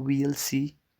VLC